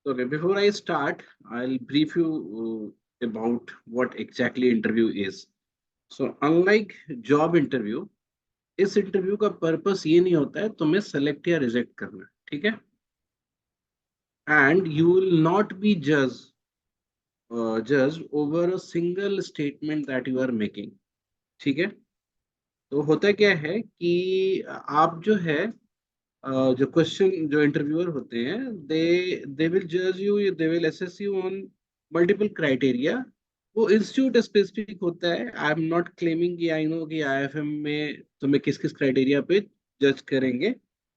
Okay, before I start, I'll brief you about what exactly interview is. So, unlike job interview, इस interview का purpose ये नहीं होता है तुम्हें सेलेक्ट या रिजेक्ट करना, ठीक है? And you will not be जज over a single statement that you are making, ठीक है? तो होता क्या है कि आप जो है जो क्वेश्चन जो इंटरव्यूअर होते हैं, दे विल जज you, they will assess you on multiple criteria. वो इंस्टीट्यूट स्पेसिफिक होता है। आई एम नॉट क्लेमिंग कि आई नो कि आईआईएफएम में तुम्हें किस किस क्राइटेरिया पे जज करेंगे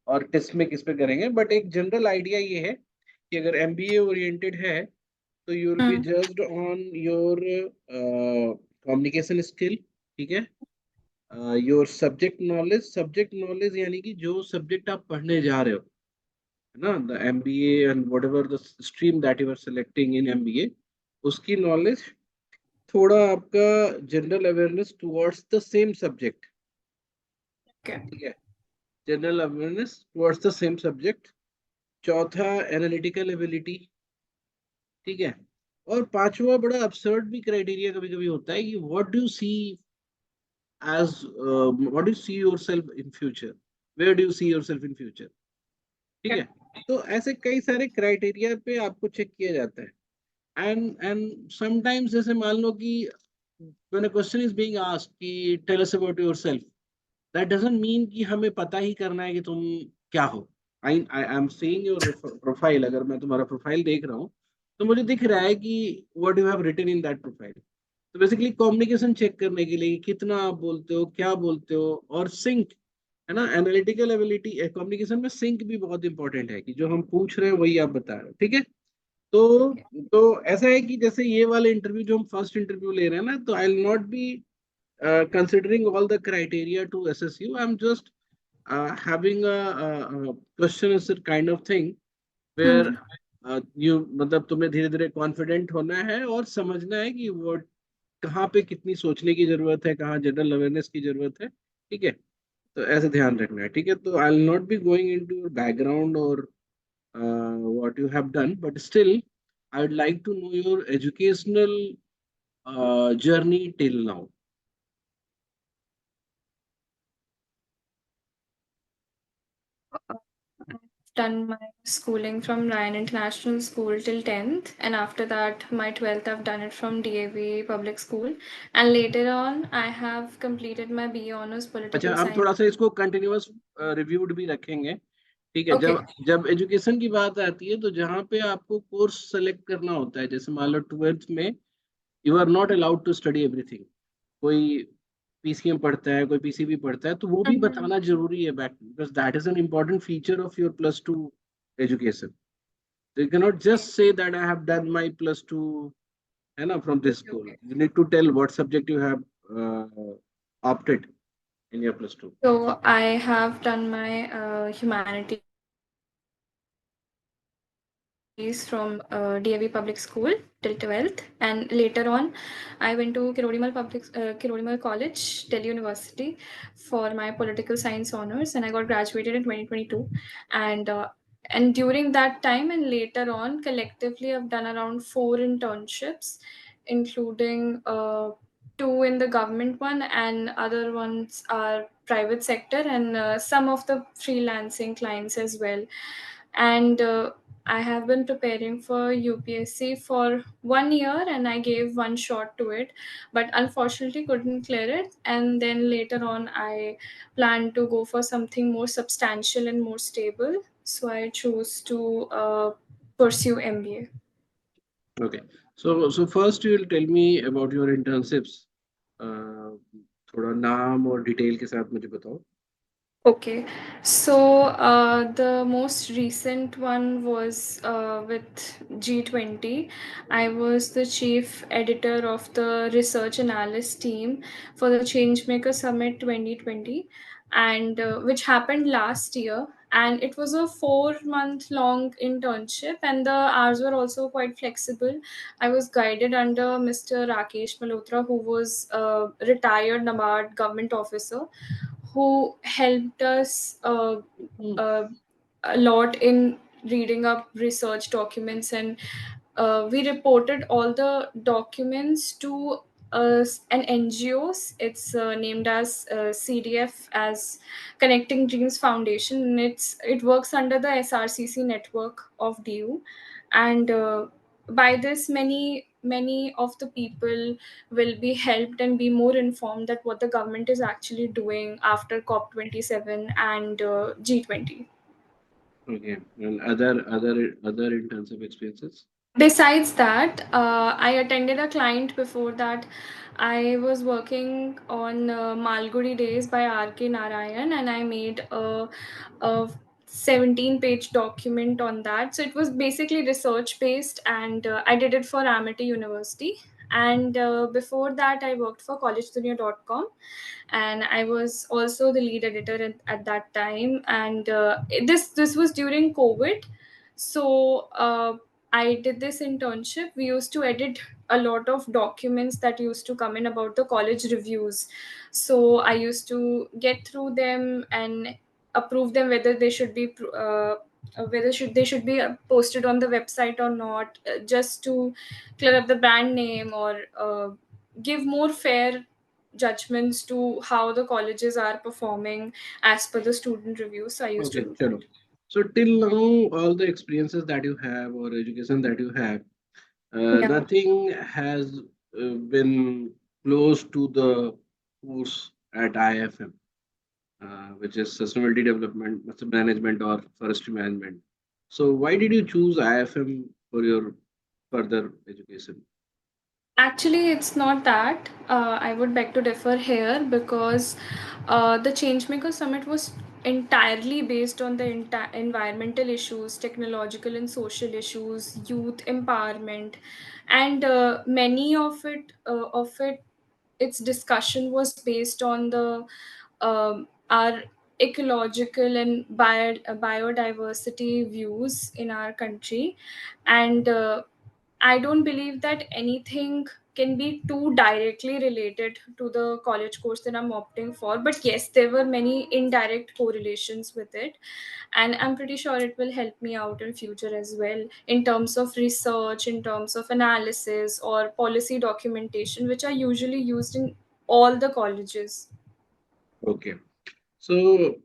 और टेस्ट में किस पे करेंगे, बट एक जनरल आइडिया ये है कि अगर एमबीए ओरिएंटेड है तो you will B Hmm. Judged on your communication skill, ठीक है? योर सब्जेक्ट नॉलेज यानी कि जो सब्जेक्ट आप पढ़ने जा रहे हो, है ना, the MBA and whatever the stream that you are selecting in MBA, उसकी नॉलेज, थोड़ा आपका general awareness towards the same subject, Okay. ठीक है? General awareness towards the same subject. चौथा, एनालिटिकल एबिलिटी, ठीक है? और पांचवा बड़ा absurd भी क्राइटेरिया कभी कभी होता है कि what do you see as what do you see yourself in future, where do you see yourself in future, ठीक है? Okay. तो ऐसे कई सारे क्राइटेरिया पे आपको चेक किया जाता है। एंड समटाइम्स जैसे मान लो कि when a question is being asked कि tell us about yourself, that doesn't mean कि हमें पता ही करना है कि तुम क्या हो। I am seeing your profile, अगर मैं तुम्हारा प्रोफाइल देख रहा हूँ तो मुझे दिख रहा है कि what you have written in that profile. तो बेसिकली कम्युनिकेशन चेक करने के लिए कि कितना आप बोलते हो, क्या बोलते हो, और सिंक, है ना, एनालिटिकल एबिलिटी। कम्युनिकेशन में सिंक भी बहुत इंपॉर्टेंट है कि जो हम पूछ रहे हैं वही आप बता रहे हो, ठीक है? तो Okay. ऐसा है कि जैसे ये वाले इंटरव्यू जो हम फर्स्ट इंटरव्यू ले रहे हैं ना, तो I will not B considering all the criteria to assess you. I'm just having a question answer kind of thing where Hmm. you, मतलब तुम्हें धीरे धीरे कॉन्फिडेंट होना है और समझना है कि वो कहाँ पे कितनी सोचने की जरूरत है, कहाँ जनरल अवेयरनेस की जरूरत है, ठीक है? तो ऐसे ध्यान रखना है, ठीक है? तो I will not be going into your background और what you have done, but still I would like to know your educational journey till now. I've done my schooling from Ryan International School till 10th, and after that, my 12th, I've done it from DAV Public School. And later on, I have completed my BA Honors अच्छा, Political हम Science. थोड़ा सा इसको continuous reviewed भी रखेंगे, ठीक है? Okay. जब जब एजुकेशन की बात आती है तो जहाँ पे आपको कोर्स सेलेक्ट करना होता है, जैसे मान लो ट्वेल्थ में you are not allowed to study everything. कोई पीसीएम पढ़ता है, कोई पीसीबी पढ़ता है, तो वो भी Mhm. बताना जरूरी है back, because that is an important feature of your plus two education. You can not just say that I have done my plus two, है ना, from this Okay, school. okay. You need to tell what subject you have opted in your plus two. So I have done my humanities from DAV Public School till 12th, and later on, I went to Kirodimal College, Delhi University, for my political science honors, and I got graduated in 2022. And and during that time and later on, collectively, I've done around 4 internships, including two in the government one, and other ones are private sector, and some of the freelancing clients as well. And I have been preparing for UPSC for 1 year, and I gave one shot to it, but unfortunately couldn't clear it. And then later on, I planned to go for something more substantial and more stable. So I chose to pursue MBA. Okay. So first you will tell me about your internships. Uh, थोड़ा नाम और detail के साथ मुझे बताओ। Okay, so the most recent one was with G20. I was the chief editor of the research analyst team for the Changemaker Summit 2020, and which happened last year. And it was a 4 month long internship, and the hours were also quite flexible. I was guided under Mr. Rakesh Malhotra, who was a retired NABARD government officer who helped us Hmm. uh, a lot in reading up research documents, and we reported all the documents to an NGOs. It's named as CDF, as Connecting Dreams Foundation, and it works under the SRCC network of DU. And by this, many of the people will be helped and be more informed that what the government is actually doing after COP27 and G20. Okay. And other intensive experiences? Besides that, I attended a client before that. I was working on Malgudi Days by R.K. Narayan, and I made a 17-page document on that. So it was basically research based, and I did it for Amity University. And before that, I worked for collegedunia.com, and I was also the lead editor at that time. And this was during COVID. So I did this internship. We used to edit a lot of documents that used to come in about the college reviews. So I used to get through them and approve them, whether they should be they should be posted on the website or not, just to clear up the brand name, or give more fair judgments to how the colleges are performing as per the student review. So I used to Okay, do that. chalo. So till now, all the experiences that you have or education that you have, Yeah. nothing has been close to the course at IIFM, which is Sustainability Development, Management, or Forestry Management. So why did you choose IIFM for your further education? Actually, it's not that. I would beg to differ here, because the Changemaker Summit was entirely based on the environmental issues, technological and social issues, youth empowerment, and many of it, its discussion was based on the our ecological and biodiversity views in our country. And I don't believe that anything can be too directly related to the college course that I'm opting for. But yes, there were many indirect correlations with it. And I'm pretty sure it will help me out in future as well, in terms of research, in terms of analysis or policy documentation, which are usually used in all the colleges. Okay. So,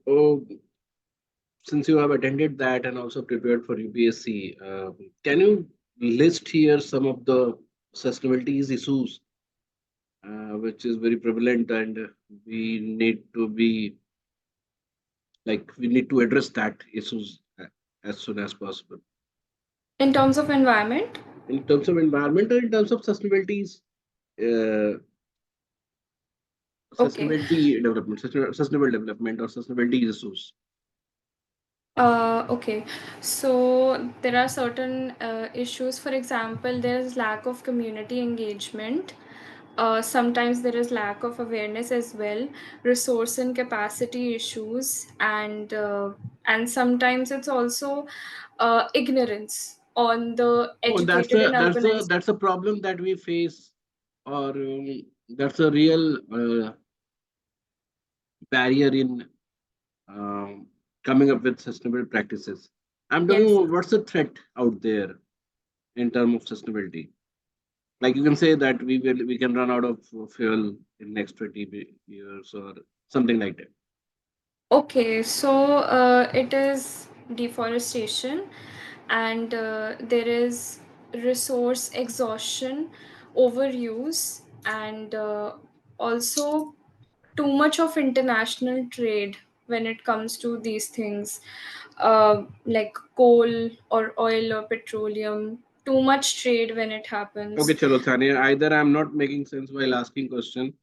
since you have attended that and also prepared for UPSC, can you list here some of the sustainability issues which is very prevalent and we need to be we need to address that issues as soon as possible In terms of environment. in terms of environment or in terms of uh, Okay. sustainable development or sustainability issues. Okay, so there are certain issues. For example, there is lack of community engagement. Sometimes there is lack of awareness as well, resource and capacity issues, and sometimes it's also ignorance on the Oh, educated and urbanized. that's a problem that we face, or that's a real barrier in um, coming up with sustainable practices. I'm talking Yes. about what's the threat out there in terms of sustainability. Like you can say that we can run out of fuel in next 20 years or something like that. Okay, so it is deforestation, and there is resource exhaustion, overuse, and also too much of international trade when it comes to these things, like coal or oil or petroleum. Too much trade when it Okay, happens. चलो Sania, either I'm not making sense while asking question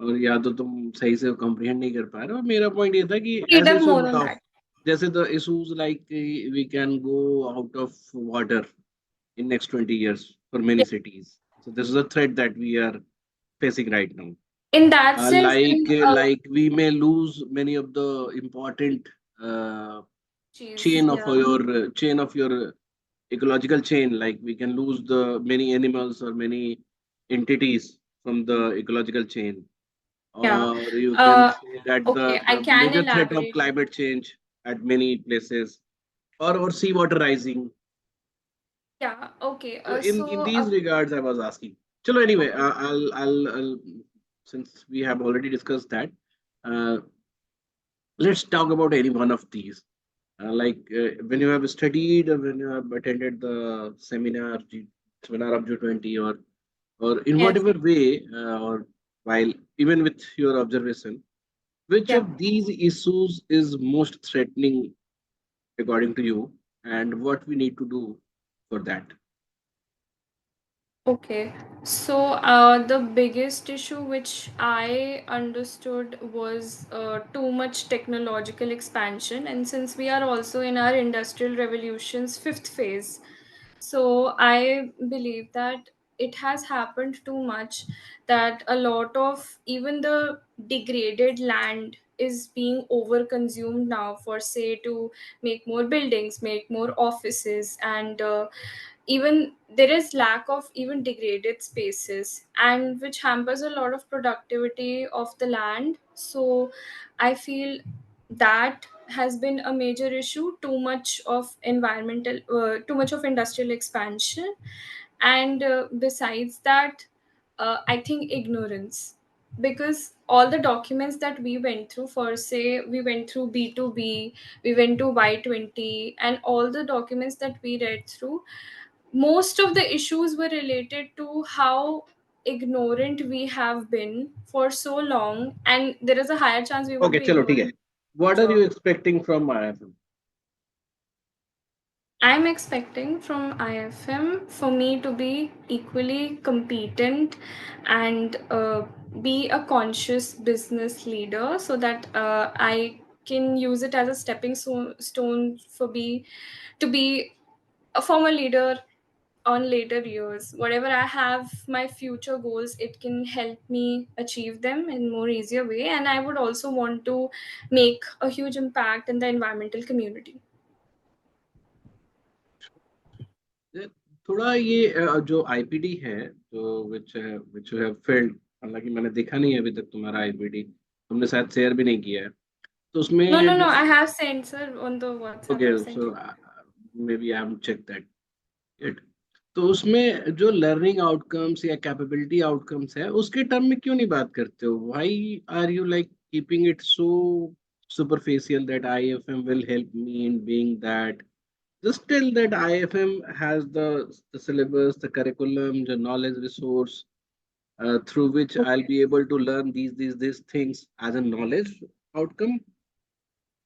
और या तो तुम सही से comprehend नहीं कर पा रहे हो, और मेरा point ये था कि Read ऐसे up issues more on बताओ, that. जैसे the issues like we can go out of water in next 20 years for many cities. So this is a threat that we are facing right now. In that sense, then, Like we may lose many of the important uh, cheese, yeah. chain of your ecological chain. Like we can lose the many animals or many entities from the ecological chain, Yeah. or you can Uh, say that okay, I the can major threat of elaborate. climate change at many places. or sea water rising. Yeah. Okay. So in So these regards, I was asking. Chalo, anyway, okay. I'll since we have already discussed that, uh, let's talk about any one of these. When you have studied or when you have attended the seminar of G20, or in Yes. whatever way, or while even with your observation, which Yeah. of these issues is most threatening according to you, and what we need to do for that? Okay, so the biggest issue which I understood was too much technological expansion, and since we are also in our industrial revolution's fifth phase, so I believe that it has happened too much, that a lot of even the degraded land is being over consumed now for, say, to make more buildings, make more offices, and even there is lack of even degraded spaces, and which hampers a lot of productivity of the land. So I feel that has been a major issue, too much of industrial expansion. And besides that, I think ignorance, because all the documents that we went through, for say we went through B2B, we went to Y20, and all the documents that we read through, most of the issues were related to how ignorant we have been for so long, and there is a higher chance we would Okay, be chalo, ठीक है. ignorant in What are future. you expecting from IIFM? I'm expecting from IFM for me to be equally competent and be a conscious business leader, so that I can use it as a stepping stone for be to be a former leader on later years. Whatever I have, my future goals, it can help me achieve them in more easier way, and I would also want to make a huge impact in the environmental community. ये थोड़ा ये जो IPD है, जो which you have filled, हालांकि मैंने देखा नहीं है अभी तक तुम्हारा आईपीडी, तुमने शायद शेयर भी नहीं किया है, तो No, no, उसमें no. जो I have sent, sir, on the WhatsApp. Okay, I've so sent you. Maybe I have check that it. तो उसमें जो लर्निंग आउटकम्स या कैपेबिलिटी आउटकम्स है, उसके टर्म में क्यों नहीं बात करते हो? Why are you like keeping it so superficial that IFM will help me in being that? Just tell that IFM has the syllabus, the curriculum, the knowledge resource, through which I'll Okay. be able to learn these things as a knowledge outcome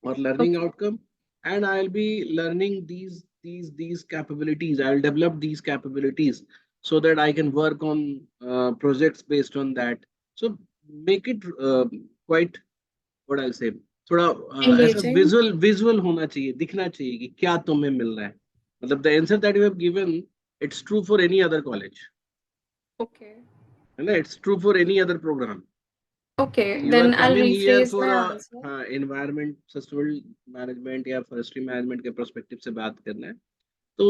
or learning Okay. outcome, and I'll be learning these capabilities. I'll develop these capabilities so that I can work on projects based on that. So make it quite, what I'll say, थोड़ा ऐसा Engaging. Visual होना चाहिए, दिखना चाहिए कि क्या तुम्हें मिल रहा है. मतलब the answer that you have given, it's true for any other college, Okay. है ना? It's true for any other program. Okay. You are Then I'll coming here rephrase for my a answer. environment sustainable management या forestry management के perspective से बात करना है, तो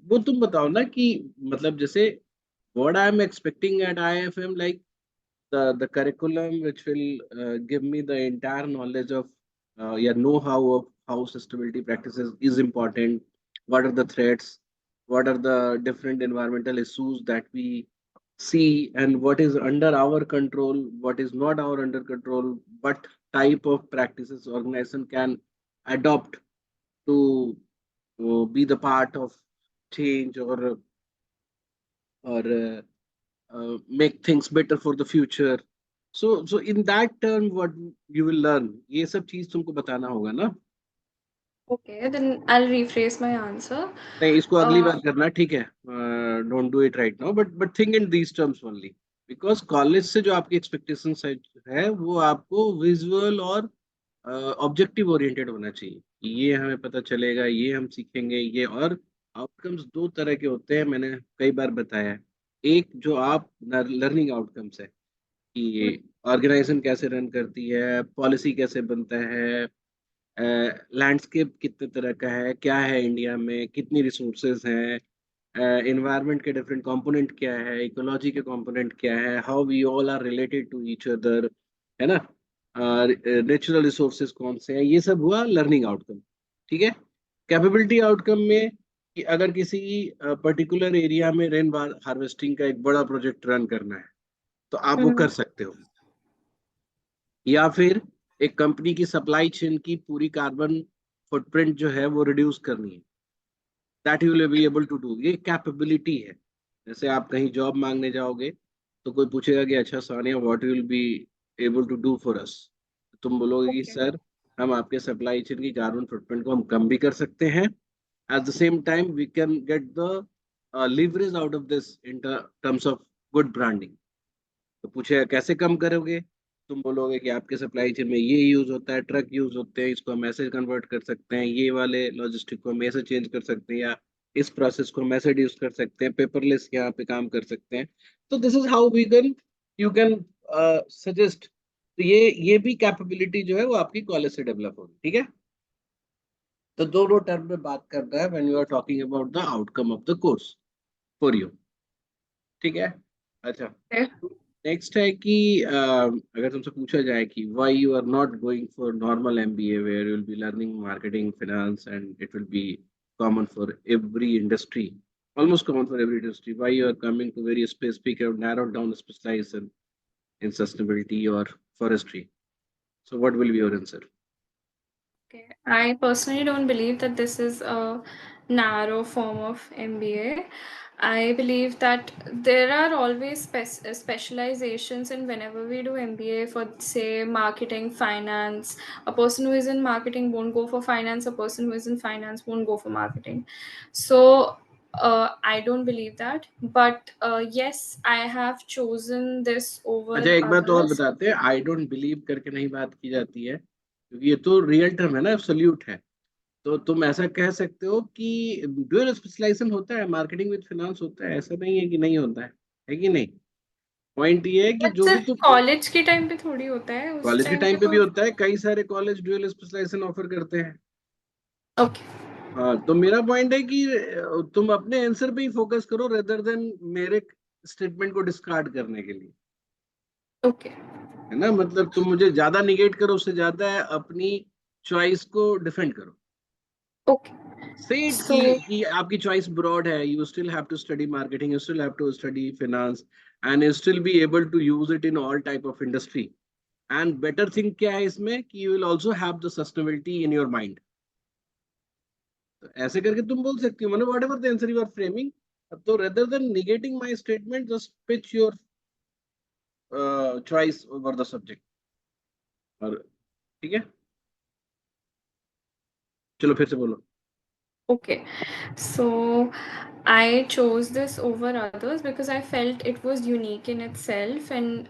वो तुम बताओ ना कि मतलब जैसे what I am expecting at IFM, like the curriculum which will give me the entire knowledge of yeah, know-how of how sustainability practices is important, what are the threats, what are the different environmental issues that we see, and what is under our control, what is not our under control, what type of practices organization can adopt to be the part of change, or make things better for the future. So in that term, what you will learn, ये सब चीज तुमको बताना होगा ना? Okay. Then I'll rephrase my answer. नहीं, इसको अगली Uh, बार करना, ठीक है? Don't do it right now, but think in these terms only, because college से जो आपकी एक्सपेक्टेशन है वो आपको विजुअल और ऑब्जेक्टिव ओरिएंटेड होना चाहिए. ये हमें पता चलेगा, ये हम सीखेंगे, ये. और आउटकम्स दो तरह के होते हैं, मैंने कई बार बताया है. एक जो आप लर्निंग आउटकम्स है कि ऑर्गेनाइजेशन कैसे रन करती है, पॉलिसी कैसे बनता है, लैंडस्केप कितने तरह का है, क्या है इंडिया में, कितनी रिसोर्सेज हैं, एनवायरनमेंट के डिफरेंट कंपोनेंट क्या है, इकोलॉजी के कंपोनेंट क्या है, how we all are related to each other, है ना? नेचुरल रिसोर्सेज कौन से हैं, ये सब हुआ लर्निंग आउटकम. ठीक है? कैपेबिलिटी आउटकम में कि अगर किसी पर्टिकुलर एरिया में रेन हार्वेस्टिंग का एक बड़ा प्रोजेक्ट रन करना है तो आप वो कर सकते हो, या फिर एक कंपनी की सप्लाई चेन की पूरी कार्बन फुटप्रिंट जो है वो रिड्यूस करनी है, that you will be able to do. ये कैपेबिलिटी है। जैसे आप कहीं जॉब मांगने जाओगे तो कोई पूछेगा कि अच्छा Sania what will be able to do for us, तुम बोलोगे कि Okay. सर हम आपके सप्लाई चेन की कार्बन फुटप्रिंट को हम कम भी कर सकते हैं, at the same time we can get the leverage out of this in terms of good branding। तो पूछेगा कैसे कम करोगे, तुम बोलोगे कि आपके सप्लाई चेन में ये यूज होता है, ट्रक यूज होते हैं, इसको हम ऐसे कन्वर्ट कर सकते हैं, ये वाले लॉजिस्टिक को हम ऐसे चेंज कर सकते हैं, या इस प्रोसेस को हम ऐसे यूज कर सकते हैं, पेपरलेस यहाँ पे काम कर सकते हैं। तो this is how we can you can suggest. तो ये भी कैपेबिलिटी जो है वो आपकी कॉलेज से डेवलप होगी, ठीक है। तो दोनों टर्म में बात कर रहा है when you are talking about the outcome of the course for you, ठीक है। अच्छा, Okay. नेक्स्ट है कि अगर तुमसे पूछा जाए कि why you are not going for normal MBA where you will be learning marketing finance and it will be common for every industry, almost common for every industry, why you are coming to very specific or narrowed down specialization in sustainability or forestry? So what will be your answer? Okay. I personally don't believe that this is a narrow form of MBA. I believe that there are always specializations, and whenever we do MBA for, say, marketing, finance, a person who is in marketing won't go for finance, a person who is in finance won't go for marketing. So, I don't believe that. But yes, I have chosen this अच्छा, over एक बात और others. बताते हैं, I don't believe करके नहीं बात की जाती है, क्योंकि ये तो रियल टर्म है ना, एब्सोल्यूट है। तो तुम ऐसा कह सकते हो कि ड्यूअल स्पेशलाइजेशन होता है, मार्केटिंग विद फाइनेंस होता है, ऐसा नहीं है कि नहीं होता है कि नहीं। पॉइंट ये है कि बट जो भी सिर्फ तुम कॉलेज के टाइम पे थोड़ी होता है, उस कॉलेज के टाइम पे टाइम पे भी तो। होता है, कई सारे कॉलेज ड्यूअल स्पेशलाइजेशन ऑफर करते हैं। ओके। हाँ, तो मेरा पॉइंट है कि तुम अपने आंसर पे ही फोकस करो रेदर देन मेरे स्टेटमेंट को डिस्कार्ड करने के लिए, ओके। है ना। मतलब तुम मुझे ज्यादा निगेट करो, उससे ज्यादा अपनी चॉइस को डिफेंड करो। ओके। से इट सो कि आपकी चॉइस ब्रॉड है, you still have to study marketing, you still have to study finance and you still be able to use it in all type of industry. And better thing क्या है इसमें कि you will also have the sustainability in your mind. तो ऐसे करके तुम बोल सकती हो, मतलब whatever the answer you are framing, तो rather than negating my statement just pitch your choice over the subject. और ठीक है, चलो फिर से बोलो। okay, so I chose this over others because I felt it was unique in itself, and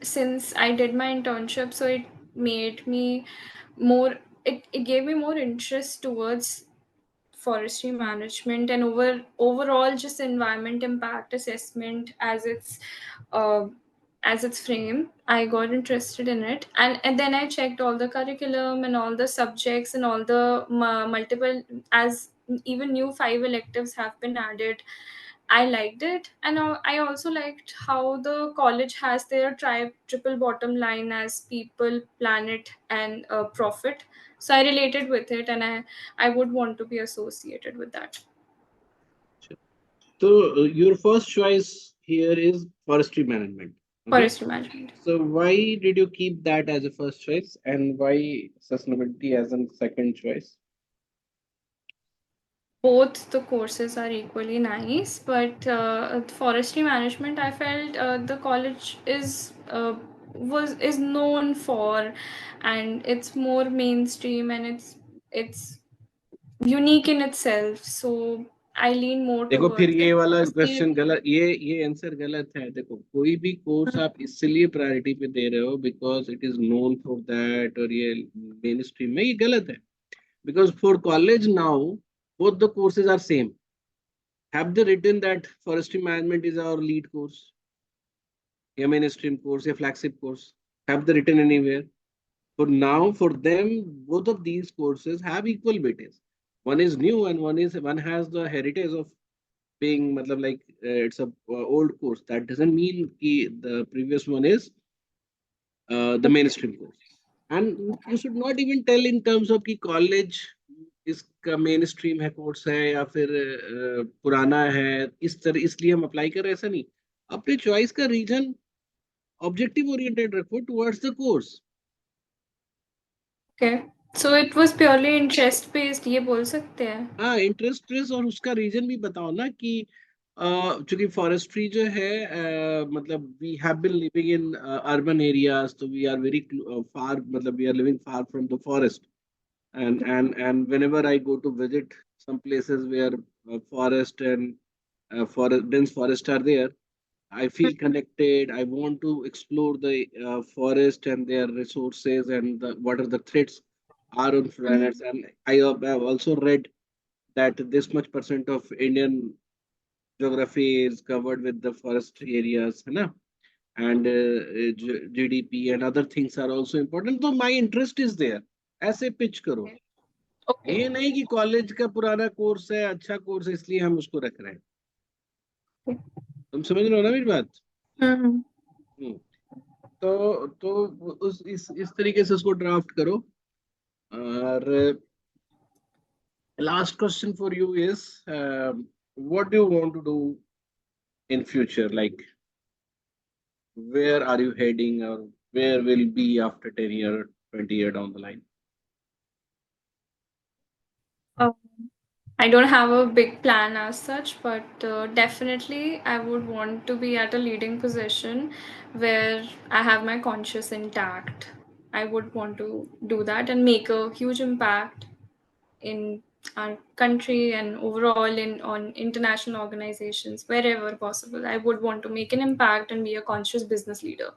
since I did my internship, so it made me more. It gave me more interest towards forestry management and overall just environment impact assessment uh, as its frame. I got interested in it, and then I checked all the curriculum and all the subjects and all the multiple, as even new 5 electives have been added. I liked it, and I also liked how the college has their triple bottom line as people, planet, and profit. So I related with it, and I would want to be associated with that. So your first choice here is forestry management. Okay. Forestry management. So why did you keep that as a first choice and why sustainability as a second choice? Both the courses are equally nice, but forestry management, I felt the college is known for, and it's more mainstream, and it's unique in itself. So I lean more देखो फिर towards ये it. वाला Mostly, question गलत, ये answer गलत है। देखो कोई भी कोर्स आप इसलिए प्रायोरिटी पे दे रहे हो because it is known for that, और ये मेन स्ट्रीम में, ये गलत है। Because for college now both the courses are same. Have they written that forestry management is our lead course, a mainstream course, a flagship course? Have they written anywhere? For now, for them, both of these courses have equal weightage. One is new and one has the heritage of being, matlab, like it's a old course. That doesn't mean ki the previous one is the okay. mainstream course. And you should not even tell in terms of ki college is का main stream है course है या फिर पुराना है, इस तरह इसलिए हम अप्लाई कर रहे हैं, ऐसा नहीं। अपने चॉइस का रीजन ऑब्जेक्टिव ओरिएंटेड रखो towards the course. Okay, so it was purely interest based, ये बोल सकते हैं? हाँ, इंटरेस्ट और उसका रीजन भी बताओ ना कि चूंकि फॉरेस्ट्री जो है मतलब we have been living in urban areas, तो वी आर वेरी फार, मतलब we are living far from the forest, and whenever I go to visit some places where forest and forest dense forests are there, I feel connected. I want to explore the forest and their resources and what are the threats are on planets. And I have also read that this much percent of Indian geography is covered with the forest areas, है ना? And GDP and other things are also important. So my interest is there. ऐसे pitch करो। Okay. ये नहीं कि college का पुराना course है, अच्छा कोर्स है, इसलिए हम उसको रख रहे हैं। तुम समझ रहे हो ना मेरी बात? हम्म। हम्म। तो उस इस तरीके से उसको ड्राफ्ट करो। और last question for you is what do you want to do in future, like where are you heading, or where will be after 10 year, 20 year down the line? I don't have a big plan as such, but definitely I would want to be at a leading position where I have my conscience intact. I would want to do that and make a huge impact in our country and overall in on international organizations wherever possible. I would want to make an impact and be a conscious business leader.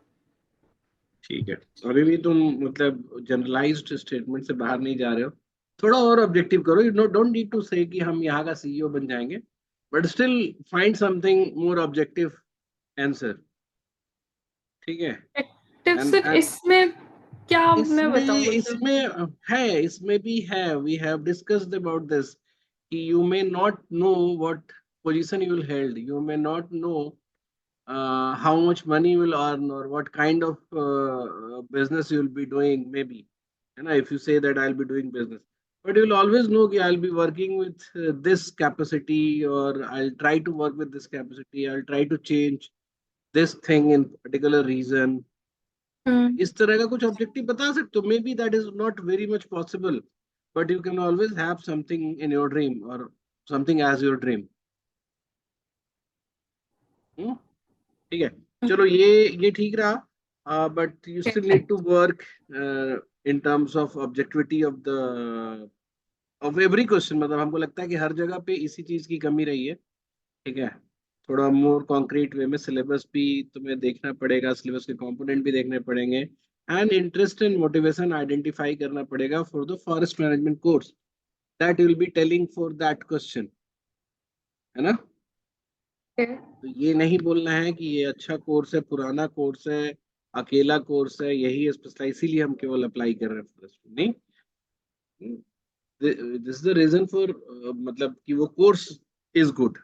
ठीक है, अभी भी तुम मतलब generalised statement से बाहर नहीं जा रहे हो, थोड़ा और ऑब्जेक्टिव करो। You know don't need to say कि हम यहाँ का सीईओ बन जाएंगे, but still find something more objective answer. ठीक है। एक्टिव एंड सिर्फ इसमें क्या मैं इसमें बताऊं मतलब? इसमें है, इसमें भी है, we have discussed about this कि you may not know what position you will held, you may not know how much money you will earn, or what kind of business you will be doing, maybe. And if you say that I'll be doing business, but you will always know that I'll be working with this capacity, or I'll try to work with this capacity, I'll try to change this thing in particular reason। Hmm. इस तरह का कुछ objective बता सकते हो। Maybe that is not very much possible, but you can always have something in your dream, और something as your dream. ठीक है, चलो ये ठीक रहा, but you still need to work in terms of objectivity of the of every question. मतलब हमको लगता है कि हर जगह पे इसी चीज की कमी रही है। ठीक है, थोड़ा मोर कॉन्क्रीट वे में सिलेबस भी तुम्हें देखना पड़ेगा, सिलेबस के कंपोनेंट भी देखने पड़ेंगे, and interest and motivation identify करना पड़ेगा for the forest management course that will be telling for that question, है ना? तो ये नहीं बोलना है कि ये अच्छा कोर्स है, पुराना कोर्स है, अकेला कोर्स है, यही स्पेशलाइज, इसीलिए हम केवल अप्लाई कर रहे हैं फॉरेस्ट में। नहीं, this is the reason for, मतलब कि वो course is good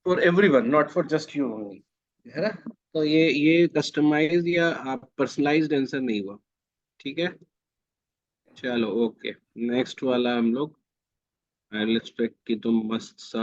for everyone, not for just you only, है ना? तो ये कस्टमाइज या आप पर्सनलाइज्ड आंसर नहीं हुआ। ठीक है, चलो ओके, नेक्स्ट वाला हम लोग, आई एक्सपेक्ट कि तुम मस्त सा